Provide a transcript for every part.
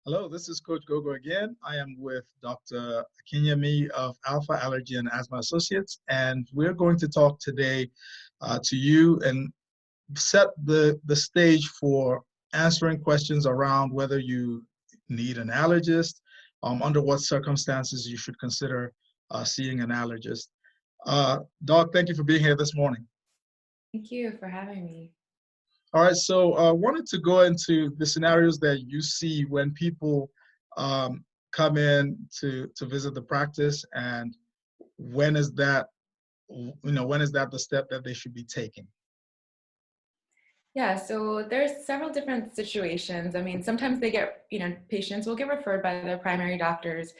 Hello, this is Coach Gogo again. I am with Dr. Akinyemi of Alpha Allergy and Asthma Associates, and we're going to talk today to you and set the stage for answering questions around whether you need an allergist, under what circumstances you should consider seeing an allergist. Doc, thank you for being here this morning. Thank you for having me. All right, so I wanted to go into the scenarios that you see when people come in to visit the practice, and when is that, when is that the step that they should be taking? Yeah, so there's several different situations. I mean, sometimes they get, patients will get referred by their primary doctors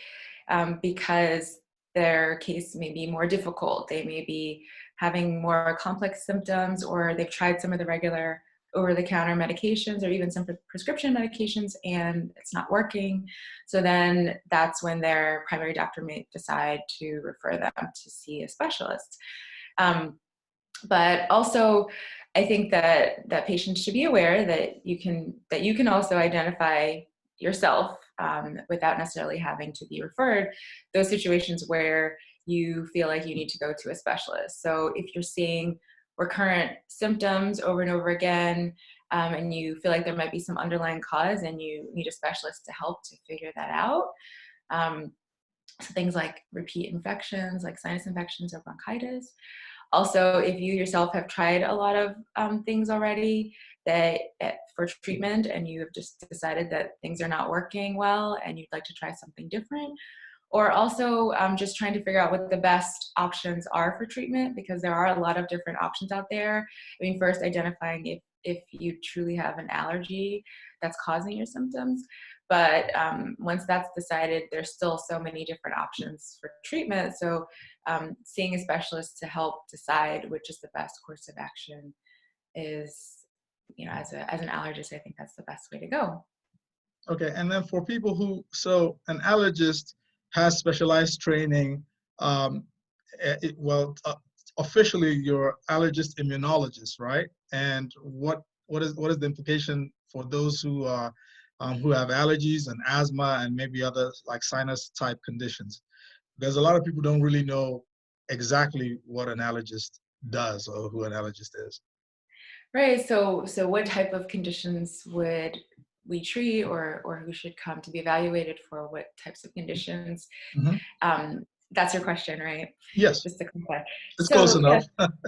because their case may be more difficult. They may be having more complex symptoms, or they've tried some of the regular over-the-counter medications or even some prescription medications and it's not working. So then that's when their primary doctor may decide to refer them to see a specialist. But also, I think that patients should be aware that you can also identify yourself without necessarily having to be referred, those situations where you feel like you need to go to a specialist. So if you're seeing recurrent symptoms over and over again, and you feel like there might be some underlying cause and you need a specialist to help to figure that out. So things like repeat infections, like sinus infections or bronchitis. Also, if you yourself have tried a lot of things already for treatment and you have just decided that things are not working well and you'd like to try something different, or also just trying to figure out what the best options are for treatment, because there are a lot of different options out there. I mean, first identifying if you truly have an allergy that's causing your symptoms. But once that's decided, there's still so many different options for treatment. So seeing a specialist to help decide which is the best course of action is, as an allergist, I think that's the best way to go. Okay, and then for people so an allergist has specialized training. Officially, you're allergist-immunologist, right? And what is the implication for those who have allergies and asthma and maybe other like sinus type conditions? Because a lot of people don't really know exactly what an allergist does or who an allergist is. Right. So what type of conditions would we treat, or who should come to be evaluated for what types of conditions? Mm-hmm. That's your question, right? Yes. Just to clarify. It's close enough.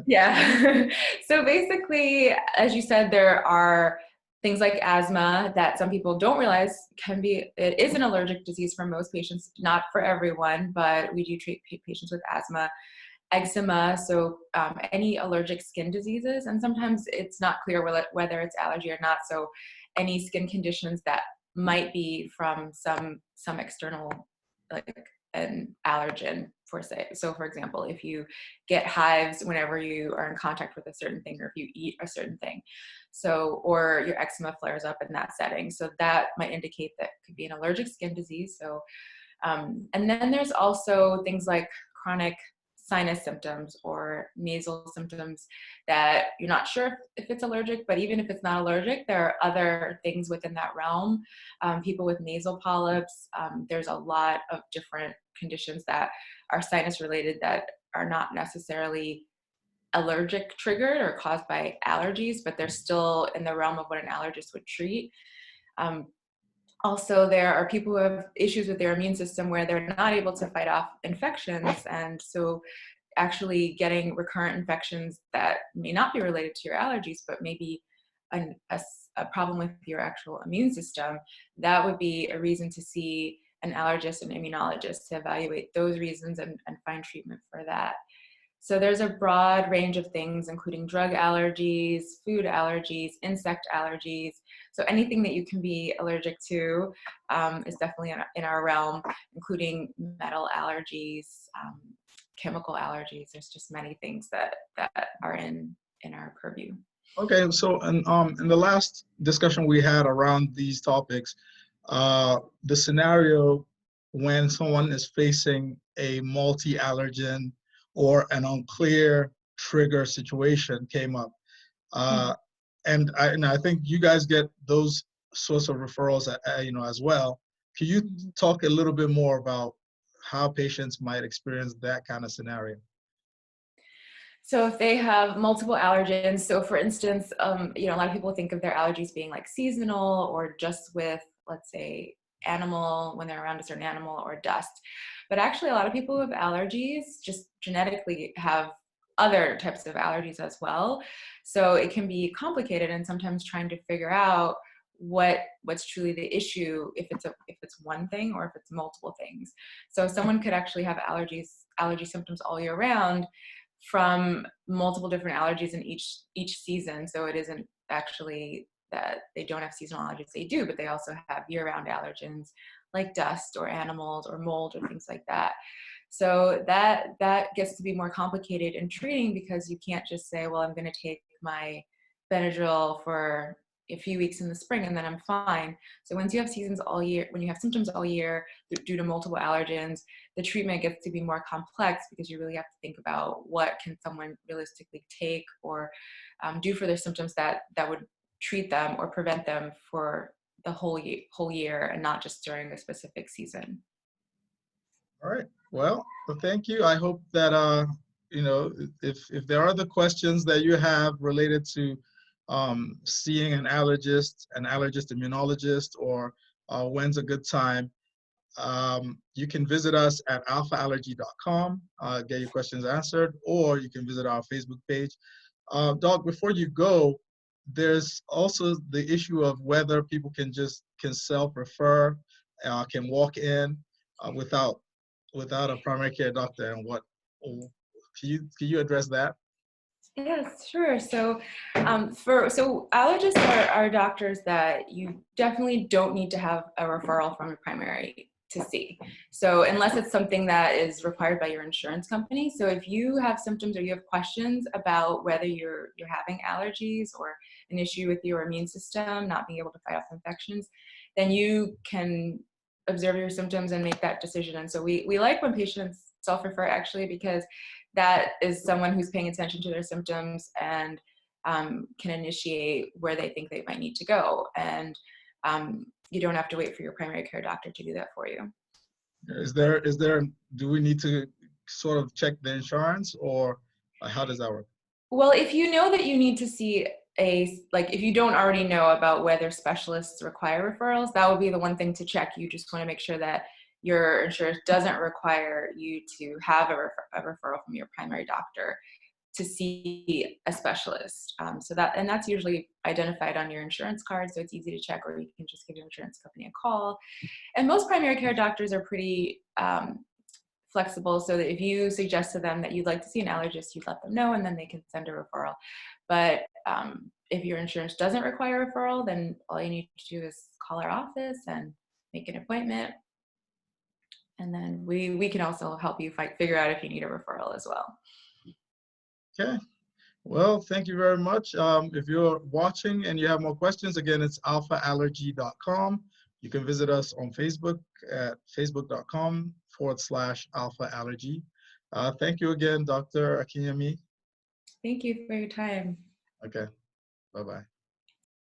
Yeah. So basically, as you said, there are things like asthma that some people don't realize it is an allergic disease for most patients, not for everyone, but we do treat patients with asthma. Eczema, so any allergic skin diseases, and sometimes it's not clear whether it's allergy or not. So any skin conditions that might be from some external, like an allergen, for example, if you get hives whenever you are in contact with a certain thing, or if you eat a certain thing, or your eczema flares up in that setting, so that might indicate that could be an allergic skin disease. So and then there's also things like chronic sinus symptoms or nasal symptoms that you're not sure if it's allergic, but even if it's not allergic, there are other things within that realm. People with nasal polyps, there's a lot of different conditions that are sinus related that are not necessarily allergic triggered or caused by allergies, but they're still in the realm of what an allergist would treat. Also, there are people who have issues with their immune system where they're not able to fight off infections. And so actually getting recurrent infections that may not be related to your allergies, but maybe a problem with your actual immune system, that would be a reason to see an allergist and immunologist to evaluate those reasons and find treatment for that. So there's a broad range of things, including drug allergies, food allergies, insect allergies. So anything that you can be allergic to is definitely in our realm, including metal allergies, chemical allergies. There's just many things that are in our purview. Okay, so in the last discussion we had around these topics, the scenario when someone is facing a multi-allergen or an unclear trigger situation came up. And I think you guys get those sorts of referrals, as well. Can you talk a little bit more about how patients might experience that kind of scenario? So if they have multiple allergens, so for instance, a lot of people think of their allergies being like seasonal or just with, let's say, animal, when they're around a certain animal, or dust. But actually, a lot of people with allergies just genetically have other types of allergies as well. So it can be complicated, and sometimes trying to figure out what's truly the issue, if it's one thing or if it's multiple things. So someone could actually have allergy symptoms all year round from multiple different allergies in each season. So it isn't actually that they don't have seasonal allergies, they do, but they also have year-round allergens like dust or animals or mold or things like that. So that gets to be more complicated in treating, because you can't just say, well, I'm going to take my Benadryl for a few weeks in the spring and then I'm fine. So once you have seasons all year, when you have symptoms all year due to multiple allergens, the treatment gets to be more complex, because you really have to think about what can someone realistically take or do for their symptoms that would treat them or prevent them for the whole year, and not just during a specific season. All right. Well, thank you. I hope that if there are other questions that you have related to seeing an allergist immunologist, or when's a good time, you can visit us at alphaallergy.com, get your questions answered, or you can visit our Facebook page. Doc, before you go, there's also the issue of whether people can self-refer, can walk in without a primary care doctor, and what can you address that? Yes, sure. So, so allergists are doctors that you definitely don't need to have a referral from a primary to see. So, unless it's something that is required by your insurance company. So, if you have symptoms or you have questions about whether you're having allergies or an issue with your immune system not being able to fight off infections, then you can observe your symptoms and make that decision. And so, we like when patients self-refer, actually, because that is someone who's paying attention to their symptoms and can initiate where they think they might need to go. And you don't have to wait for your primary care doctor to do that for you. Do we need to sort of check the insurance, or how does that work? Well, if you know that you need to see if you don't already know about whether specialists require referrals, that would be the one thing to check. You just want to make sure that your insurance doesn't require you to have a referral from your primary doctor to see a specialist. And that's usually identified on your insurance card, so it's easy to check, or you can just give your insurance company a call. And most primary care doctors are pretty flexible, so that if you suggest to them that you'd like to see an allergist, you let them know, and then they can send a referral. But if your insurance doesn't require a referral, then all you need to do is call our office and make an appointment. And then we can also help you figure out if you need a referral as well. Okay. Well, thank you very much. If you're watching and you have more questions, again, it's alphaallergy.com. You can visit us on Facebook at facebook.com/alphaallergy. Thank you again, Dr. Akinyemi. Thank you for your time. Okay. Bye-bye.